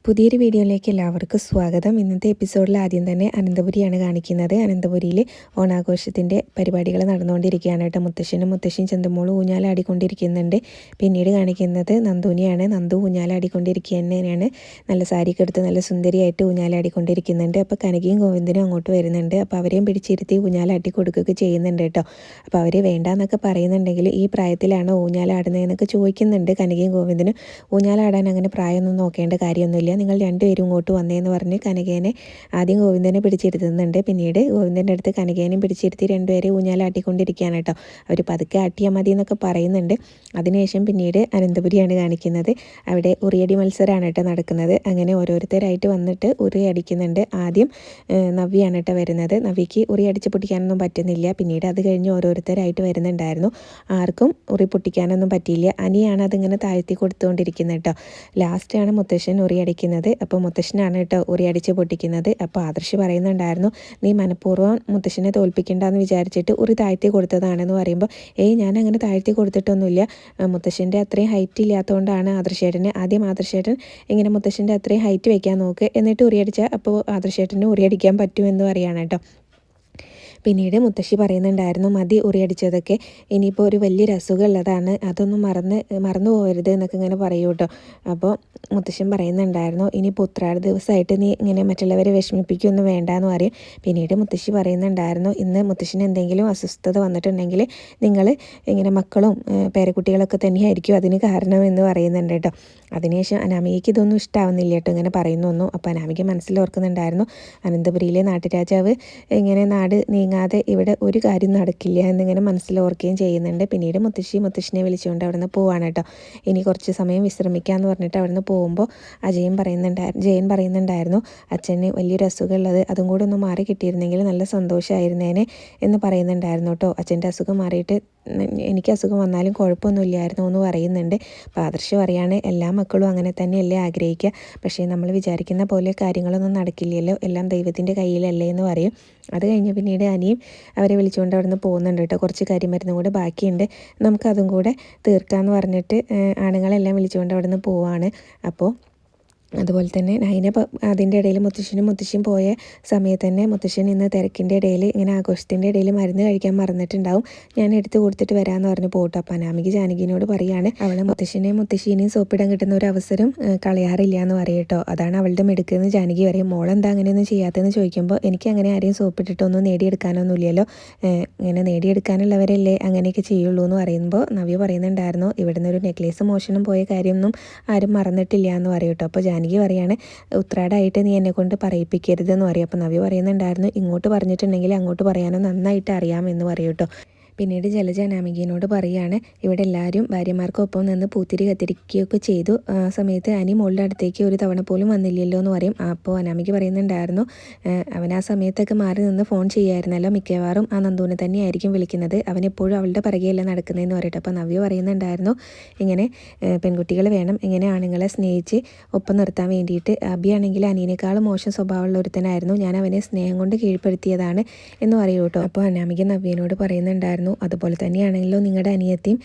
പുതിയൊരു വീഡിയോയിലേക്ക് എല്ലാവർക്കും സ്വാഗതം. ഇന്നത്തെ എപ്പിസോഡിൽ ആദ്യം തന്നെ അനന്തപുരിയാണ് കാണിക്കുന്നത്. അനന്തപുരിയിൽ ഓണാഘോഷത്തിൻ്റെ പരിപാടികൾ നടന്നുകൊണ്ടിരിക്കുകയാണ് കേട്ടോ. മുത്തശ്ശനും മുത്തശ്ശിയും ചന്തമോളും ഊഞ്ഞാലാടിക്കൊണ്ടിരിക്കുന്നുണ്ട്. പിന്നീട് കാണിക്കുന്നത് നന്ദുവിനെയാണ്. നന്ദു ഊഞ്ഞാലാടിക്കൊണ്ടിരിക്കുന്നതിനാണ്. നല്ല സാരിയൊക്കെ എടുത്ത് നല്ല സുന്ദരിയായിട്ട് ഊഞ്ഞാലാടിക്കൊണ്ടിരിക്കുന്നുണ്ട്. അപ്പോൾ കനകയും ഗോവിന്ദനും അങ്ങോട്ട് വരുന്നുണ്ട്. അപ്പോൾ അവരെയും പിടിച്ചിരുത്തി ഊഞ്ഞാലാട്ടി കൊടുക്കുകയൊക്കെ ചെയ്യുന്നുണ്ട് കേട്ടോ. അപ്പോൾ അവർ വേണ്ടാന്നൊക്കെ പറയുന്നുണ്ടെങ്കിൽ ഈ പ്രായത്തിലാണ് ഊഞ്ഞാലാടുന്നതെന്നൊക്കെ ചോദിക്കുന്നുണ്ട് കനകയും ഗോവിന്ദനും. ഊഞ്ഞാലാടാൻ അങ്ങനെ പ്രായമൊന്നും നോക്കേണ്ട കാര്യമൊന്നുമില്ല, നിങ്ങൾ രണ്ടുപേരും ഇങ്ങോട്ട് വന്നേന്ന് പറഞ്ഞ് കനകേനെ ആദ്യം ഗോവിന്ദനെ പിടിച്ചിരുത്തുന്നുണ്ട്. പിന്നീട് ഗോവിന്ദൻ്റെ അടുത്ത് കനകേനെയും പിടിച്ചിരുത്തി രണ്ടുപേരെ ഊഞ്ഞാലാട്ടിക്കൊണ്ടിരിക്കുകയാണ് കേട്ടോ. അവർ പതുക്കെ ആട്ടിയാൽ മതി എന്നൊക്കെ പറയുന്നുണ്ട്. അതിനുശേഷം പിന്നീട് അനന്തപുരിയാണ് കാണിക്കുന്നത്. അവിടെ ഉറിയടി മത്സരമാണ് കേട്ടോ നടക്കുന്നത്. അങ്ങനെ ഓരോരുത്തരായിട്ട് വന്നിട്ട് ഉറി അടിക്കുന്നുണ്ട്. ആദ്യം നവ്യാണ് കേട്ടോ വരുന്നത്. നവ്യയ്ക്ക് ഉറി അടിച്ച് പൊട്ടിക്കാനൊന്നും പറ്റുന്നില്ല. പിന്നീട് അത് കഴിഞ്ഞ് ഓരോരുത്തരായിട്ട് വരുന്നുണ്ടായിരുന്നു. ആർക്കും ഉറി പൊട്ടിക്കാനൊന്നും പറ്റിയില്ല. അനിയാണ് അതിങ്ങനെ താഴ്ത്തി കൊടുത്തുകൊണ്ടിരിക്കുന്നത് കേട്ടോ. ലാസ്റ്റാണ് മുത്തശ്ശൻ ഉറി അടിക്കുന്നത്. അപ്പോൾ മുത്തശ്ശനാണ് കേട്ടോ ഉറി അടിച്ച് പൊട്ടിക്കുന്നത്. അപ്പോൾ ആദർശ് പറയുന്നുണ്ടായിരുന്നു, നീ മനഃപൂർവ്വം മുത്തശ്ശനെ തോൽപ്പിക്കേണ്ടെന്ന് വിചാരിച്ചിട്ട് ഉറി താഴ്ത്തി കൊടുത്തതാണെന്ന് പറയുമ്പോൾ, ഞാൻ അങ്ങനെ താഴ്ത്തി കൊടുത്തിട്ടൊന്നുമില്ല, മുത്തശ്ശൻ്റെ അത്രയും ഹൈറ്റ് ഇല്ലാത്തതുകൊണ്ടാണ് ആദർശേട്ടന്. ആദ്യം ആദർശേട്ടൻ ഇങ്ങനെ മുത്തശ്ശൻ്റെ അത്രയും ഹൈറ്റ് വയ്ക്കാൻ നോക്ക്, എന്നിട്ട് ഉറി അടിച്ചാൽ അപ്പോൾ ആദർശേട്ടന് ഉറി അടിക്കാൻ പറ്റുമെന്ന് പറയുകയാണ് കേട്ടോ. പിന്നീട് മുത്തശ്ശി പറയുന്നുണ്ടായിരുന്നു, മതി ഉറിയടിച്ചതൊക്കെ, ഇനിയിപ്പോൾ ഒരു വലിയൊരു അസുഖമുള്ളതാണ്, അതൊന്നും മറന്നു പോകരുത് എന്നൊക്കെ ഇങ്ങനെ പറയൂ കേട്ടോ. അപ്പോൾ മുത്തശ്ശൻ പറയുന്നുണ്ടായിരുന്നു, ഇനിയിപ്പോൾ ഉത്രാട ദിവസമായിട്ട് നീ ഇങ്ങനെ മറ്റുള്ളവരെ വിഷമിപ്പിക്കുകയൊന്നും വേണ്ടാന്ന് പറയും. പിന്നീട് മുത്തശ്ശി പറയുന്നുണ്ടായിരുന്നു, ഇന്ന് മുത്തശ്ശിന് എന്തെങ്കിലും അസ്വസ്ഥത വന്നിട്ടുണ്ടെങ്കിൽ നിങ്ങൾ ഇങ്ങനെ മക്കളും പേരക്കുട്ടികളൊക്കെ തന്നെയായിരിക്കും അതിന് കാരണം എന്ന് പറയുന്നുണ്ട് കേട്ടോ. അതിനുശേഷം അനാമികയ്ക്ക് ഇതൊന്നും ഇഷ്ടമാവുന്നില്ല കേട്ടോ ഇങ്ങനെ പറയുന്നൊന്നും. അപ്പോൾ അനാമിക മനസ്സിലോർക്കുന്നുണ്ടായിരുന്നു, അനന്തപുരിയിലെ നാട്ടുരാജാവ് ഇങ്ങനെ നാട് നീങ്ങാതെ ഇവിടെ ഒരു കാര്യം നടക്കില്ല എന്നിങ്ങനെ മനസ്സിലോർക്കുകയും ചെയ്യുന്നുണ്ട്. പിന്നീട് മുത്തശ്ശിനെ വിളിച്ചുകൊണ്ട് അവിടെ നിന്ന് പോവാണ് കേട്ടോ. ഇനി കുറച്ച് സമയം വിശ്രമിക്കാമെന്ന് പറഞ്ഞിട്ട് അവിടെ നിന്ന് പോകുമ്പോൾ ജയൻ പറയുന്നുണ്ടായിരുന്നു, അച്ഛന് വലിയൊരു അസുഖമുള്ളത്, അതും കൂടെ ഒന്ന് മാറി കിട്ടിയിരുന്നെങ്കിൽ നല്ല സന്തോഷമായിരുന്നേനെ എന്ന് പറയുന്നുണ്ടായിരുന്നു കേട്ടോ. അച്ഛൻ്റെ അസുഖം മാറിയിട്ട് എനിക്ക് അസുഖം വന്നാലും കുഴപ്പമൊന്നുമില്ലായിരുന്നു എന്ന് പറയുന്നുണ്ട്. അപ്പോൾ ആദർശ് പറയാണ്, എല്ലാ മക്കളും അങ്ങനെ തന്നെയല്ലേ ആഗ്രഹിക്കുക, പക്ഷേ നമ്മൾ വിചാരിക്കുന്ന പോലെ കാര്യങ്ങളൊന്നും നടക്കില്ലല്ലോ, എല്ലാം ദൈവത്തിൻ്റെ കയ്യിലല്ലേ എന്ന് പറയും. അത് കഴിഞ്ഞ് പിന്നീട് അനിയും അവരെ വിളിച്ചുകൊണ്ട് അവിടെ നിന്ന് പോകുന്നുണ്ട് കേട്ടോ. കുറച്ച് കാര്യമരുന്നും കൂടെ ബാക്കിയുണ്ട്, നമുക്കതും കൂടെ തീർക്കാമെന്ന് പറഞ്ഞിട്ട് ആണുങ്ങളെല്ലാം വിളിച്ചുകൊണ്ട് അവിടെ നിന്ന് പോവാണ്. അപ്പോൾ അതുപോലെ തന്നെ നൈന അതിൻ്റെ ഇടയിൽ മുത്തശ്ശിയും പോയ സമയത്ത് തന്നെ മുത്തശ്ശൻ ഇന്ന് തിരക്കിൻ്റെ ഇടയിൽ ഇങ്ങനെ ആഘോഷത്തിൻ്റെ ഇടയിൽ മരുന്ന് കഴിക്കാൻ മറന്നിട്ടുണ്ടാവും, ഞാൻ എടുത്ത് കൊടുത്തിട്ട് വരാമെന്ന് പറഞ്ഞ് പോട്ടോ. അപ്പോൾ അനാമിക ജാനകിനോട് പറയാണ്, അവളെ മുത്തശ്ശിനെയും സോപ്പിടാൻ കിട്ടുന്ന ഒരു അവസരം കളയാറില്ല എന്ന് പറയും കേട്ടോ. അതാണ് അവളുടെ മെടുക്കെന്ന് ജാനകി പറയും. മോളെന്താ അങ്ങനെയൊന്നും ചെയ്യാത്തതെന്ന് ചോദിക്കുമ്പോൾ, എനിക്ക് അങ്ങനെ ആരെയും സോപ്പിട്ടിട്ടൊന്നും നേടിയെടുക്കാനൊന്നും ഇല്ലല്ലോ, ഇങ്ങനെ നേടിയെടുക്കാനുള്ളവരല്ലേ അങ്ങനെയൊക്കെ ചെയ്യുള്ളൂ എന്ന് പറയുമ്പോൾ നവ്യ പറയുന്നുണ്ടായിരുന്നു, ഇവിടുന്ന് ഒരു നെക്ലേസ് മോഷണം പോയ കാര്യമൊന്നും ആരും മറന്നിട്ടില്ല എന്ന് പറയും കേട്ടോ. അപ്പോൾ ജാനകി പറയാണ്, ഉത്രാടായിട്ട് നീ എന്നെ കൊണ്ട് പറയിപ്പിക്കരുതെന്ന് പറയും. അപ്പോൾ നവ്യ പറയുന്നുണ്ടായിരുന്നു, ഇങ്ങോട്ട് പറഞ്ഞിട്ടുണ്ടെങ്കിൽ അങ്ങോട്ട് പറയാനും നന്നായിട്ട് അറിയാമെന്ന് പറയും കേട്ടോ. പിന്നീട് ജലജ അനാമികയോട് പറയുകയാണ്, ഇവിടെ എല്ലാവരും ഭാര്യമാർക്കൊപ്പം നിന്ന് പൂത്തിരി കത്തിരിക്കുകയൊക്കെ ചെയ്തു, ആ സമയത്ത് അനി മോളുടെ അടുത്തേക്ക് ഒരു തവണ പോലും വന്നില്ലല്ലോ എന്ന് പറയും. അപ്പോൾ അനാമിക പറയുന്നുണ്ടായിരുന്നു, അവൻ ആ സമയത്തൊക്കെ മാറി നിന്ന് ഫോൺ ചെയ്യായിരുന്നല്ലോ, മിക്കവാറും ആ നന്ദുവിനെ തന്നെയായിരിക്കും വിളിക്കുന്നത്, അവനെപ്പോഴും അവളുടെ പിറകെയല്ല നടക്കുന്നതെന്ന് പറയട്ടെ. അപ്പോൾ നവ്യ പറയുന്നുണ്ടായിരുന്നു, ഇങ്ങനെ പെൺകുട്ടികൾ വേണം ഇങ്ങനെ ആണുങ്ങളെ സ്നേഹിച്ച് ഒപ്പം നിർത്താൻ വേണ്ടിയിട്ട്. അബിയാണെങ്കിൽ അനിയനേക്കാളും മോശം സ്വഭാവമുള്ള ഒരുത്തനായിരുന്നു, ഞാൻ അവനെ സ്നേഹം കൊണ്ട് കീഴ്പ്പെടുത്തിയതാണ് എന്ന് പറയൂ കേട്ടോ. അപ്പോൾ അനാമിക നവ്യനോട് പറയുന്നുണ്ടായിരുന്നു, അതുപോലെ തന്നെയാണെങ്കിലോ നിങ്ങളുടെ അനിയത്തിയും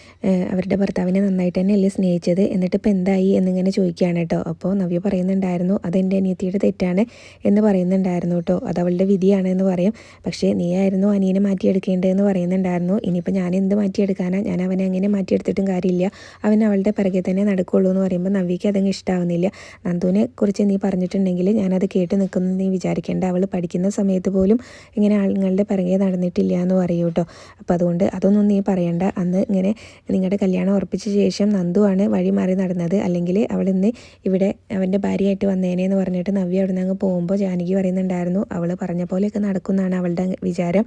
അവരുടെ ഭർത്താവിനെ നന്നായിട്ട് തന്നെയല്ലേ സ്നേഹിച്ചത്, എന്നിട്ട് ഇപ്പം എന്തായി എന്നിങ്ങനെ ചോദിക്കുകയാണ് കേട്ടോ. അപ്പോൾ നവ്യ പറയുന്നുണ്ടായിരുന്നു, അതെൻ്റെ അനിയത്തിയുടെ തെറ്റാണ് എന്ന് പറയുന്നുണ്ടായിരുന്നു കേട്ടോ, അത് അവളുടെ വിധിയാണ് എന്ന് പറയും. പക്ഷേ നീയായിരുന്നു അനിയനെ മാറ്റിയെടുക്കേണ്ടതെന്ന് പറയുന്നുണ്ടായിരുന്നു. ഇനിയിപ്പോൾ ഞാൻ എന്ത് മാറ്റിയെടുക്കാനാണ്, ഞാൻ അവനെ അങ്ങനെ മാറ്റിയെടുത്തിട്ടും കാര്യമില്ല, അവൻ അവളുടെ പിറകെ തന്നെ നടക്കുള്ളൂ എന്ന് പറയുമ്പോൾ നവ്യയ്ക്ക് അതങ്ങ് ഇഷ്ടമാവുന്നില്ല. നന്ദുവിനെ കുറിച്ച് നീ പറഞ്ഞിട്ടുണ്ടെങ്കിൽ ഞാനത് കേട്ട് നിൽക്കുന്നത് നീ വിചാരിക്കേണ്ട, അവൾ പഠിക്കുന്ന സമയത്ത് പോലും ഇങ്ങനെ ആളുകളുടെ പിറകെ നടന്നിട്ടില്ല എന്ന് പറയൂ കേട്ടോ. അപ്പോൾ അതുകൊണ്ട് അതൊന്നും നീ പറയണ്ട, അന്ന് ഇങ്ങനെ നിങ്ങളുടെ കല്യാണം ഉറപ്പിച്ച ശേഷം നന്ദുവാണ് വഴി മാറി നടന്നത്, അല്ലെങ്കിൽ അവൾ ഇന്ന് ഇവിടെ അവൻ്റെ ഭാര്യയായിട്ട് വന്നേനെന്ന് പറഞ്ഞിട്ട് നവ്യ അവിടെ നിന്ന് അങ്ങ് പോകുമ്പോൾ ജാനകി പറയുന്നുണ്ടായിരുന്നു, അവൾ പറഞ്ഞ പോലെയൊക്കെ നടക്കുന്നതാണ് അവളുടെ വിചാരം,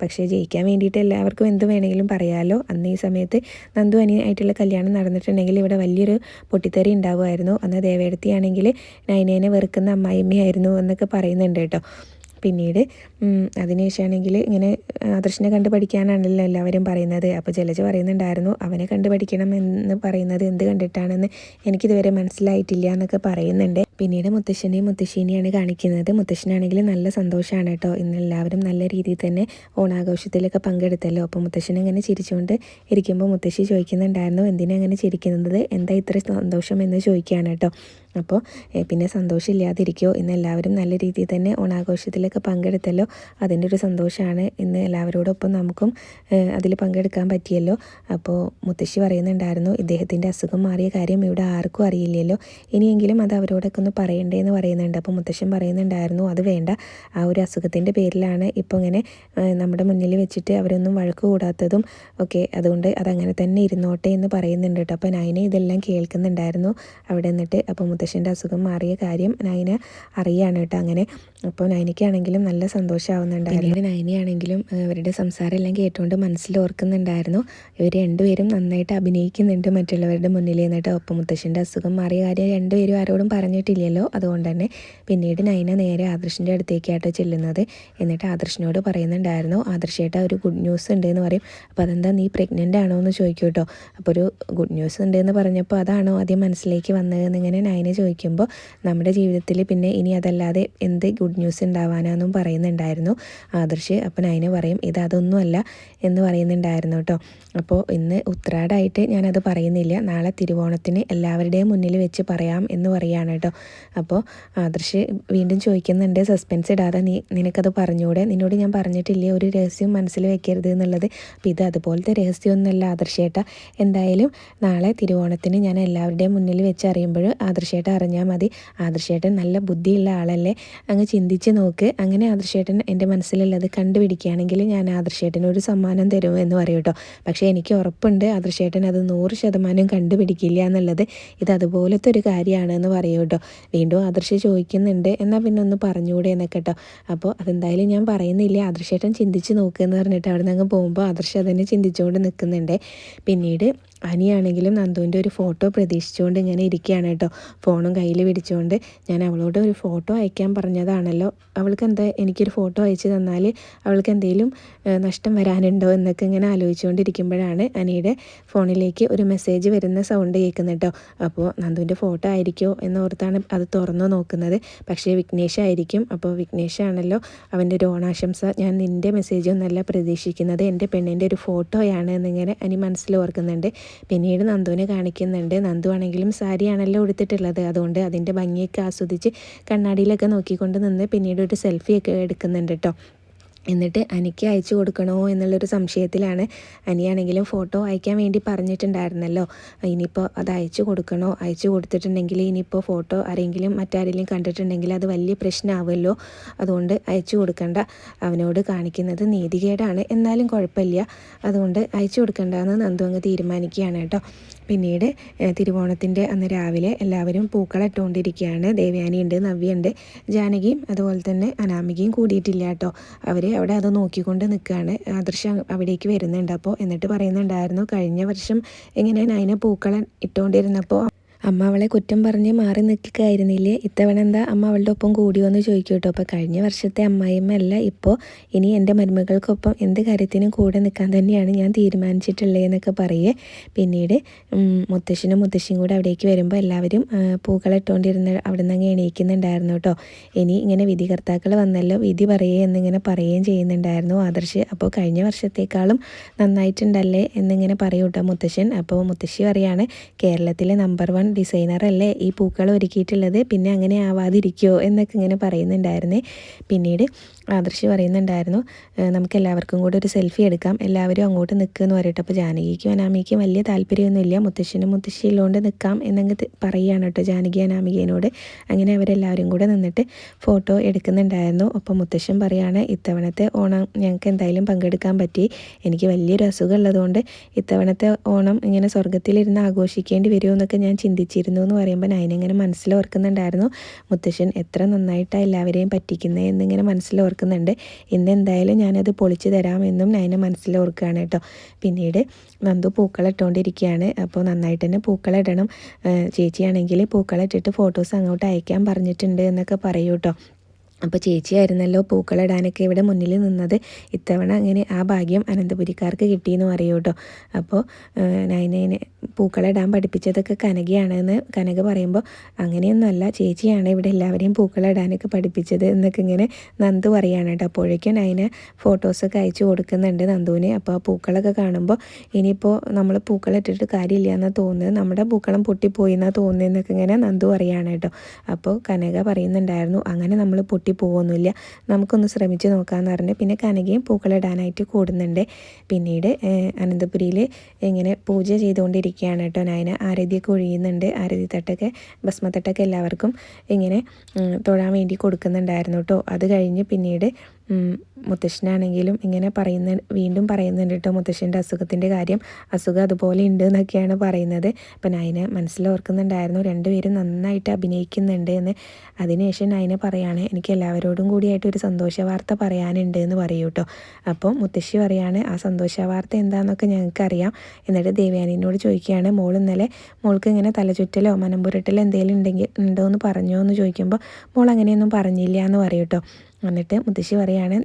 പക്ഷേ ജയിക്കാൻ വേണ്ടിയിട്ട് എല്ലാവർക്കും എന്ത് വേണമെങ്കിലും പറയാമല്ലോ, അന്ന് ഈ സമയത്ത് നന്ദു അനിയായിട്ടുള്ള കല്യാണം നടന്നിട്ടുണ്ടെങ്കിൽ ഇവിടെ വലിയൊരു പൊട്ടിത്തെറി ഉണ്ടാവുമായിരുന്നു, അന്ന് ദേവേടത്തിയാണെങ്കിൽ നൈനേനെ വെറുക്കുന്ന അമ്മായിമ്മയായിരുന്നു എന്നൊക്കെ പറയുന്നുണ്ട് കേട്ടോ. പിന്നീട് അതിനുശേഷമാണെങ്കിൽ ഇങ്ങനെ ആദർശിനെ കണ്ടു പഠിക്കാനാണല്ലോ എല്ലാവരും പറയുന്നത്. അപ്പോൾ ജലജ പറയുന്നുണ്ടായിരുന്നു, അവനെ കണ്ടു പഠിക്കണം എന്ന് പറയുന്നത് എന്ത് കണ്ടിട്ടാണെന്ന് എനിക്കിതുവരെ മനസ്സിലായിട്ടില്ല എന്നൊക്കെ പറയുന്നുണ്ട്. പിന്നീട് മുത്തശ്ശനെയും മുത്തശ്ശീനെയാണ് കാണിക്കുന്നത്. മുത്തശ്ശനാണെങ്കിൽ നല്ല സന്തോഷമാണ് കേട്ടോ. ഇന്ന് എല്ലാവരും നല്ല രീതിയിൽ തന്നെ ഓണാഘോഷത്തിലൊക്കെ പങ്കെടുത്തല്ലോ. അപ്പോൾ മുത്തശ്ശൻ ഇങ്ങനെ ചിരിച്ചുകൊണ്ട് ഇരിക്കുമ്പോൾ മുത്തശ്ശി ചോദിക്കുന്നുണ്ടായിരുന്നു, എന്തിനാ അങ്ങനെ ചിരിക്കുന്നത്, എന്താ ഇത്ര സന്തോഷം എന്ന് ചോദിക്കുകയാണ് കേട്ടോ. അപ്പോൾ പിന്നെ സന്തോഷമില്ലാതിരിക്കുമോ, ഇന്ന് എല്ലാവരും നല്ല രീതിയിൽ തന്നെ ഓണാഘോഷത്തിലൊക്കെ പങ്കെടുത്തല്ലോ, അതിൻ്റെ ഒരു സന്തോഷമാണ്. ഇന്ന് എല്ലാവരോടൊപ്പം നമുക്കും അതിൽ പങ്കെടുക്കാൻ പറ്റിയല്ലോ. അപ്പോൾ മുത്തശ്ശി പറയുന്നുണ്ടായിരുന്നു, ഇദ്ദേഹത്തിൻ്റെ അസുഖം മാറിയ കാര്യം ഇവിടെ ആർക്കും അറിയില്ലല്ലോ, ഇനിയെങ്കിലും അത് അവരോടൊക്കെ ഒന്ന് പറയണ്ടേ എന്ന് പറയുന്നുണ്ട്. അപ്പോൾ മുത്തശ്ശൻ പറയുന്നുണ്ടായിരുന്നു, അത് വേണ്ട, ആ ഒരു അസുഖത്തിൻ്റെ പേരിലാണ് ഇപ്പോൾ ഇങ്ങനെ നമ്മുടെ മുന്നിൽ വെച്ചിട്ട് അവരൊന്നും വഴക്ക് കൂടാത്തതും ഒക്കെ, അതുകൊണ്ട് അതങ്ങനെ തന്നെ ഇരുന്നോട്ടെ എന്ന് പറയുന്നുണ്ട് കേട്ടോ. അപ്പോൾ നൈന ഇതെല്ലാം കേൾക്കുന്നുണ്ടായിരുന്നു അവിടെ നിന്നിട്ട്. അപ്പോൾ മുത്തശ്ശൻ്റെ അസുഖം മാറിയ കാര്യം നൈന അറിയാണ് കേട്ടോ. അങ്ങനെ അപ്പോൾ നൈനയ്ക്കാണെങ്കിലും നല്ല സന്തോഷമാവുന്നുണ്ടായിരുന്നു. പിന്നീട് നൈനയാണെങ്കിലും അവരുടെ സംസാരം എല്ലാം കേട്ടുകൊണ്ട് മനസ്സിൽ ഓർക്കുന്നുണ്ടായിരുന്നു, ഇവർ രണ്ടുപേരും നന്നായിട്ട് അഭിനയിക്കുന്നുണ്ട് മറ്റുള്ളവരുടെ മുന്നിൽ നിന്നിട്ട്. ഒപ്പം മുത്തശ്ശൻ്റെ അസുഖം മാറിയ കാര്യം രണ്ടുപേരും ആരോടും പറഞ്ഞിട്ടില്ലല്ലോ, അതുകൊണ്ട് തന്നെ. പിന്നീട് നൈന നേരെ ആദർശിൻ്റെ അടുത്തേക്കാട്ടോ ചെല്ലുന്നത്. എന്നിട്ട് ആദർശിനോട് പറയുന്നുണ്ടായിരുന്നു, ആദർശേട്ടാ ഒരു ഗുഡ് ന്യൂസ് ഉണ്ട് എന്ന് പറയും. അപ്പോൾ അതെന്താ, നീ പ്രഗ്നൻ്റ് ആണോ എന്ന് ചോദിക്കും കേട്ടോ. അപ്പോൾ ഒരു ഗുഡ് ന്യൂസ് ഉണ്ട് എന്ന് പറഞ്ഞപ്പോൾ അതാണോ ആദ്യം മനസ്സിലേക്ക് വന്നതെന്ന് ഇങ്ങനെ നൈന ചോദിക്കുമ്പോൾ, നമ്മുടെ ജീവിതത്തിൽ പിന്നെ ഇനി അതല്ലാതെ എന്ത് ഗുഡ് ന്യൂസ് ഉണ്ടാവാനാന്നും പറയുന്നുണ്ടായിരുന്നു ആദർശ്. അപ്പോൾ നൈന പറയും, ഇത് അതൊന്നുമല്ല എന്ന് പറയുന്നുണ്ടായിരുന്നു കേട്ടോ. അപ്പോൾ ഇന്ന് ഉത്രാടായിട്ട് ഞാനത് പറയുന്നില്ല, നാളെ തിരുവോണത്തിന് എല്ലാവരുടെയും മുന്നിൽ വെച്ച് പറയാം എന്ന് പറയുകയാണ് കേട്ടോ. അപ്പോൾ ആദർശ് വീണ്ടും ചോദിക്കുന്നുണ്ട്, സസ്പെൻസ് ഇടാതെ നിനക്കത് പറഞ്ഞൂടെ, നിന്നോട് ഞാൻ പറഞ്ഞിട്ടില്ലേ ഒരു രഹസ്യം മനസ്സിൽ വെക്കരുത് എന്നുള്ളത്. അപ്പോൾ ഇത് അതുപോലത്തെ രഹസ്യമൊന്നുമല്ല ആദർശേട്ട, എന്തായാലും നാളെ തിരുവോണത്തിന് ഞാൻ എല്ലാവരുടെയും മുന്നിൽ വെച്ച് അറിയുമ്പോൾ ആദർശേട്ടൻ അറിഞ്ഞാൽ മതി. ആദർശേട്ടൻ നല്ല ബുദ്ധിയുള്ള ആളല്ലേ, അങ്ങ് ചിന്തിച്ച് നോക്ക്, അങ്ങനെ ആദർശേട്ടൻ എൻ്റെ മനസ്സിലുള്ളത് കണ്ടുപിടിക്കുകയാണെങ്കിൽ ഞാൻ ആദർശേട്ടന് ഒരു സമ്മാനം തരും എന്ന് പറയും കേട്ടോ. പക്ഷേ എനിക്ക് ഉറപ്പുണ്ട് ആദർശേട്ടൻ അത് 100% കണ്ടുപിടിക്കില്ല എന്നുള്ളത്, ഇത് അതുപോലത്തെ ഒരു കാര്യമാണ് എന്ന് പറയും കേട്ടോ. വീണ്ടും ആദർശ് ചോദിക്കുന്നുണ്ട്, എന്നാൽ പിന്നെ ഒന്ന് പറഞ്ഞുകൂടെ എന്നൊക്കെ കേട്ടോ. അപ്പോൾ അതെന്തായാലും ഞാൻ പറയുന്നില്ല, ആദർശേട്ടൻ ചിന്തിച്ച് നോക്കുക എന്ന് പറഞ്ഞിട്ട് അവിടെ നിന്ന് അങ്ങ് പോകുമ്പോൾ ആദർശ് അതിനെ ചിന്തിച്ചുകൊണ്ട് നിൽക്കുന്നുണ്ട്. പിന്നീട് അനിയാണെങ്കിലും നന്ദുവിൻ്റെ ഒരു ഫോട്ടോ പ്രതീക്ഷിച്ചുകൊണ്ട് ഇങ്ങനെ ഇരിക്കുകയാണ് കേട്ടോ. ഫോണും കയ്യിൽ പിടിച്ചുകൊണ്ട്, ഞാൻ അവളോട് ഒരു ഫോട്ടോ അയക്കാൻ പറഞ്ഞതാണല്ലോ, അവൾക്ക് എന്താ എനിക്കൊരു ഫോട്ടോ അയച്ചു തന്നാൽ അവൾക്ക് എന്തെങ്കിലും നഷ്ടം വരാനുണ്ടോ എന്നൊക്കെ ഇങ്ങനെ ആലോചിച്ചുകൊണ്ടിരിക്കുമ്പോഴാണ് അനിയുടെ ഫോണിലേക്ക് ഒരു മെസ്സേജ് വരുന്ന സൗണ്ട് കേൾക്കുന്നത് കേട്ടോ. അപ്പോൾ നന്ദുവിൻ്റെ ഫോട്ടോ ആയിരിക്കുമോ എന്നോർത്താണ് അത് തുറന്നു നോക്കുന്നത്. പക്ഷേ വിഘ്നേഷ് ആയിരിക്കും. അപ്പോൾ വിഘ്നേഷാണല്ലോ, അവൻ്റെ ഒരു ഓണാശംസ, ഞാൻ നിൻ്റെ മെസ്സേജൊന്നല്ല പ്രതീക്ഷിക്കുന്നത്, എൻ്റെ പെണ്ണിൻ്റെ ഒരു ഫോട്ടോയാണ് എന്നിങ്ങനെ അനി മനസ്സിൽ ഓർക്കുന്നുണ്ട്. പിന്നീട് നന്ദുവിനെ കാണിക്കുന്നുണ്ട്. നന്ദു ആണെങ്കിലും സാരിയാണല്ലോ ഉടുത്തിട്ടുള്ളത്, അതുകൊണ്ട് അതിൻ്റെ ഭംഗിയൊക്കെ ആസ്വദിച്ച് കണ്ണാടിയിലൊക്കെ നോക്കിക്കൊണ്ട് നിന്ന് പിന്നീട് ഒരു സെൽഫിയൊക്കെ എടുക്കുന്നുണ്ട് കേട്ടോ. എന്നിട്ട് അനിക്ക് അയച്ചു കൊടുക്കണോ എന്നുള്ളൊരു സംശയത്തിലാണ്. അനിയാണെങ്കിലും ഫോട്ടോ അയക്കാൻ വേണ്ടി പറഞ്ഞിട്ടുണ്ടായിരുന്നല്ലോ, ഇനിയിപ്പോൾ അത് അയച്ചു കൊടുക്കണോ, അയച്ചു കൊടുത്തിട്ടുണ്ടെങ്കിൽ ഇനിയിപ്പോൾ ഫോട്ടോ മറ്റാരെങ്കിലും കണ്ടിട്ടുണ്ടെങ്കിൽ അത് വലിയ പ്രശ്നമാവുമല്ലോ, അതുകൊണ്ട് അയച്ചു കൊടുക്കണ്ട, അവനോട് കാണിക്കുന്നത് നീതികേടാണ്, എന്നാലും കുഴപ്പമില്ല, അതുകൊണ്ട് അയച്ചു കൊടുക്കണ്ടെന്ന് നന്ദു അങ്ങ് തീരുമാനിക്കുകയാണ് കേട്ടോ. പിന്നീട് തിരുവോണത്തിൻ്റെ അന്ന് രാവിലെ എല്ലാവരും പൂക്കളിട്ടുകൊണ്ടിരിക്കുകയാണ്. ദേവയാനിയുണ്ട്, നവ്യുണ്ട്, ജാനകിയും അതുപോലെ തന്നെ അനാമികയും കൂടിയിട്ടില്ല കേട്ടോ. അവർ അവിടെ അത് നോക്കിക്കൊണ്ട് നിൽക്കുകയാണ്. ആദർശം അവിടേക്ക് വരുന്നുണ്ട്. അപ്പോൾ എന്നിട്ട് പറയുന്നുണ്ടായിരുന്നു, കഴിഞ്ഞ വർഷം ഇങ്ങനെ നൈന പൂക്കളം ഇട്ടുകൊണ്ടിരുന്നപ്പോൾ അമ്മ അവളെ കുറ്റം പറഞ്ഞ് മാറി നിൽക്കുകയായിരുന്നില്ലേ, ഇത്തവണ എന്താ അമ്മ അവളുടെ ഒപ്പം കൂടിയോ എന്ന് ചോദിക്കും കേട്ടോ. അപ്പോൾ കഴിഞ്ഞ വർഷത്തെ അമ്മായിയമ്മയല്ല ഇപ്പോൾ, ഇനി എൻ്റെ മരുമകൾക്കൊപ്പം എന്ത് കാര്യത്തിനും കൂടെ നിൽക്കാൻ തന്നെയാണ് ഞാൻ തീരുമാനിച്ചിട്ടുള്ളത് എന്നൊക്കെ പറയേ. പിന്നീട് മുത്തശ്ശനും മുത്തശ്ശിയും കൂടെ അവിടേക്ക് വരുമ്പോൾ എല്ലാവരും പൂക്കളിട്ടുകൊണ്ടിരുന്ന അവിടെ നിന്ന് അങ്ങ് എണീക്കുന്നുണ്ടായിരുന്നു കേട്ടോ. ഇനി ഇങ്ങനെ വിധികർത്താക്കൾ വന്നല്ലോ, വിധി പറയേ എന്നിങ്ങനെ പറയുകയും ചെയ്യുന്നുണ്ടായിരുന്നു ആദർശ്. അപ്പോൾ കഴിഞ്ഞ വർഷത്തേക്കാളും നന്നായിട്ടുണ്ടല്ലേ എന്നിങ്ങനെ പറയൂ കേട്ടോ മുത്തശ്ശൻ. അപ്പോൾ മുത്തശ്ശി പറയാണ്, കേരളത്തിലെ നമ്പർ 1 ഡിസൈനറല്ലേ ഈ പൂക്കൾ ഒരുക്കിയിട്ടുള്ളത്, പിന്നെ അങ്ങനെ ആവാതിരിക്കുമോ എന്നൊക്കെ ഇങ്ങനെ പറയുന്നുണ്ടായിരുന്നേ. പിന്നീട് ആദർശ് പറയുന്നുണ്ടായിരുന്നു, നമുക്ക് എല്ലാവർക്കും കൂടെ ഒരു സെൽഫി എടുക്കാം, എല്ലാവരും അങ്ങോട്ട് നിൽക്കുമെന്ന് പറയട്ടെ. അപ്പോൾ ജാനകിക്കും അനാമികയ്ക്കും വലിയ താല്പര്യമൊന്നുമില്ല, മുത്തശ്ശനും മുത്തശ്ശിയിലോണ്ട് നിൽക്കാം എന്നങ്ങ് പറയുകയാണ് കേട്ടോ ജാനകി അനാമികേനോട്. അങ്ങനെ അവരെല്ലാവരും കൂടെ നിന്നിട്ട് ഫോട്ടോ എടുക്കുന്നുണ്ടായിരുന്നു. അപ്പോൾ മുത്തശ്ശൻ പറയാണ്, ഇത്തവണത്തെ ഓണം ഞങ്ങൾക്ക് എന്തായാലും പങ്കെടുക്കാൻ പറ്റി, എനിക്ക് വലിയൊരു അസുഖം ഉള്ളതുകൊണ്ട് ഇത്തവണത്തെ ഓണം ഇങ്ങനെ സ്വർഗ്ഗത്തിലിരുന്ന് ആഘോഷിക്കേണ്ടി വരുമെന്നൊക്കെ ഞാൻ ചിന്തിച്ചിരുന്നു എന്ന് പറയുമ്പോൾ നൈനങ്ങനെ മനസ്സിലോർക്കുന്നുണ്ടായിരുന്നു, മുത്തശ്ശൻ എത്ര നന്നായിട്ടാണ് എല്ലാവരെയും പറ്റിക്കുന്നത് എന്നിങ്ങനെ മനസ്സിലോർക്കുന്നുണ്ട്. ഇന്ന് എന്തായാലും ഞാനത് പൊളിച്ചു തരാമെന്നും നൈന മനസ്സിലോർക്കുകയാണ് കേട്ടോ. പിന്നീട് നന്ദു പൂക്കളിട്ടുകൊണ്ടിരിക്കുകയാണ്. അപ്പോൾ നന്നായിട്ട് തന്നെ പൂക്കളിടണം, ചേച്ചിയാണെങ്കിൽ പൂക്കളിട്ടിട്ട് ഫോട്ടോസ് അങ്ങോട്ട് അയക്കാൻ പറഞ്ഞിട്ടുണ്ട് എന്നൊക്കെ പറയൂ കേട്ടോ. അപ്പോൾ ചേച്ചിയായിരുന്നല്ലോ പൂക്കളിടാനൊക്കെ ഇവിടെ മുന്നിൽ നിന്നത്. ഇത്തവണ അങ്ങനെ ആ ഭാഗ്യം അനന്തപുരിക്കാർക്ക് കിട്ടിയെന്ന് പറയൂ കേട്ടോ. അപ്പോൾ നൈനേനെ പൂക്കളിടാൻ പഠിപ്പിച്ചതൊക്കെ കനകയാണെന്ന് കനക പറയുമ്പോൾ അങ്ങനെയൊന്നുമല്ല, ചേച്ചിയാണ് ഇവിടെ എല്ലാവരെയും പൂക്കളിടാനൊക്കെ പഠിപ്പിച്ചത് എന്നൊക്കെ ഇങ്ങനെ നന്ദു പറയുകയാണ് കേട്ടോ. അപ്പോഴേക്കും നൈന ഫോട്ടോസൊക്കെ അയച്ചു കൊടുക്കുന്നുണ്ട് നന്ദുവിന്. അപ്പോൾ ആ പൂക്കളൊക്കെ കാണുമ്പോൾ ഇനിയിപ്പോൾ നമ്മൾ പൂക്കളിട്ടിട്ട് കാര്യമില്ല എന്നാണ് തോന്നുന്നത്, നമ്മുടെ പൂക്കളം പൊട്ടിപ്പോയി എന്നാണ് തോന്നുന്നത് എന്നൊക്കെ ഇങ്ങനെ നന്ദു പറയുകയാണ് കേട്ടോ. അപ്പോൾ കനക പറയുന്നുണ്ടായിരുന്നു അങ്ങനെ നമ്മൾ പൊട്ടിപ്പോവൊന്നുമില്ല, നമുക്കൊന്ന് ശ്രമിച്ച് നോക്കാമെന്ന് പറഞ്ഞ് പിന്നെ കനകയും പൂക്കളിടാനായിട്ട് കൂടുന്നുണ്ട്. പിന്നീട് അനന്തപുരിയിൽ ഇങ്ങനെ പൂജ ചെയ്തുകൊണ്ടിരിക്കുകയാണ് കേട്ടോ നയന. ആരതിയൊക്കെ ഒഴിയുന്നുണ്ട്, ആരതി തട്ടൊക്കെ ഭസ്മത്തട്ടൊക്കെ എല്ലാവർക്കും ഇങ്ങനെ തൊഴാൻ വേണ്ടി കൊടുക്കുന്നുണ്ടായിരുന്നു കേട്ടോ. അത് കഴിഞ്ഞ് പിന്നീട് മുത്തശ്ശനാണെങ്കിലും ഇങ്ങനെ വീണ്ടും പറയുന്നുണ്ട് കേട്ടോ മുത്തശ്ശൻ്റെ അസുഖത്തിൻ്റെ കാര്യം. അസുഖം അതുപോലെ ഉണ്ട് എന്നൊക്കെയാണ് പറയുന്നത്. അപ്പം നയന മനസ്സിലോർക്കുന്നുണ്ടായിരുന്നു രണ്ടുപേരും നന്നായിട്ട് അഭിനയിക്കുന്നുണ്ട് എന്ന്. അതിനുശേഷം നയന പറയാണ് എനിക്ക് എല്ലാവരോടും കൂടിയായിട്ട് ഒരു സന്തോഷ വാർത്ത പറയാനുണ്ട് എന്ന് പറയൂ കേട്ടോ. അപ്പോൾ മുത്തശ്ശി പറയാണ് ആ സന്തോഷ വാർത്ത എന്താണെന്നൊക്കെ ഞങ്ങൾക്കറിയാം. എന്നിട്ട് ദേവയാനിയോട് ചോദിക്കുകയാണ് മോൾക്ക് ഇങ്ങനെ തലചുറ്റലോ മനംപുരട്ടലോ എന്തെങ്കിലും ഉണ്ടോ എന്ന് പറഞ്ഞോ എന്ന് ചോദിക്കുമ്പോൾ മോൾ അങ്ങനെയൊന്നും പറഞ്ഞില്ല എന്ന് പറയൂ കേട്ടോ. എന്നിട്ട് മുത്തശ്ശി പറയാണ്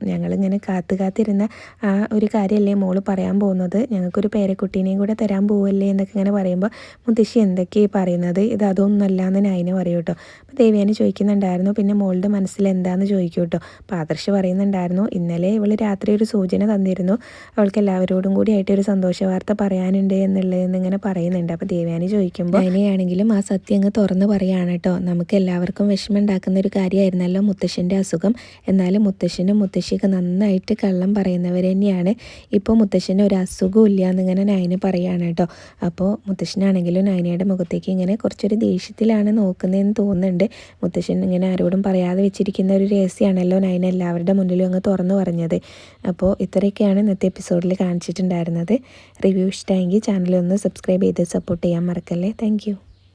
ഞങ്ങളിങ്ങനെ കാത്തിരുന്ന ആ ഒരു കാര്യമല്ലേ മോള് പറയാൻ പോകുന്നത്, ഞങ്ങൾക്കൊരു പേരക്കുട്ടീനെയും കൂടെ തരാൻ പോവല്ലേ എന്നൊക്കെ ഇങ്ങനെ പറയുമ്പോൾ മുത്തശ്ശി എന്തൊക്കെയാണ് പറയുന്നത്, ഇത് അതൊന്നുമല്ല എന്ന് നൈന പറയൂ കേട്ടോ. അപ്പോൾ ദേവയാനി ചോദിക്കുന്നുണ്ടായിരുന്നു പിന്നെ മോളുടെ മനസ്സിൽ എന്താണെന്ന് ചോദിക്കൂ കേട്ടോ. അപ്പോൾ ആദർശ് പറയുന്നുണ്ടായിരുന്നു ഇന്നലെ ഇവൾ രാത്രി ഒരു സൂചന തന്നിരുന്നു, അവൾക്ക് എല്ലാവരോടും കൂടി ആയിട്ട് ഒരു സന്തോഷ വാർത്ത പറയാനുണ്ട് എന്നുള്ളതെന്നിങ്ങനെ പറയുന്നുണ്ട്. അപ്പോൾ ദേവയാനി ചോദിക്കുമ്പോൾ നൈനയാണെങ്കിലും ആ സത്യം അങ്ങ് തുറന്ന് പറയുകയാണ് കേട്ടോ. നമുക്ക് എല്ലാവർക്കും വിഷമം ഉണ്ടാക്കുന്ന ഒരു കാര്യമായിരുന്നല്ലോ മുത്തശ്ശൻ്റെ അസുഖം. എന്നാലും മുത്തശ്ശനും മുത്തശ്ശിയൊക്കെ നന്നായിട്ട് കള്ളം പറയുന്നവർ തന്നെയാണ്. ഇപ്പോൾ മുത്തശ്ശന് ഒരു അസുഖവും ഇല്ല എന്നിങ്ങനെ നയന പറയുകയാണ് കേട്ടോ. അപ്പോൾ മുത്തശ്ശനാണെങ്കിലും നയനയുടെ മുഖത്തേക്ക് ഇങ്ങനെ കുറച്ചൊരു ദേഷ്യത്തിലാണ് നോക്കുന്നതെന്ന് തോന്നുന്നുണ്ട്. മുത്തശ്ശൻ ഇങ്ങനെ ആരോടും പറയാതെ വെച്ചിരിക്കുന്ന ഒരു രഹസ്യമാണല്ലോ നയന എല്ലാവരുടെ മുന്നിലും അങ്ങ് തുറന്നു പറഞ്ഞത്. അപ്പോൾ ഇത്രയൊക്കെയാണ് ഇന്നത്തെ എപ്പിസോഡിൽ കാണിച്ചിട്ടുണ്ടായിരുന്നത്. റിവ്യൂ ഇഷ്ടമെങ്കിൽ ചാനലൊന്ന് സബ്സ്ക്രൈബ് ചെയ്ത് സപ്പോർട്ട് ചെയ്യാൻ മറക്കല്ലേ. താങ്ക്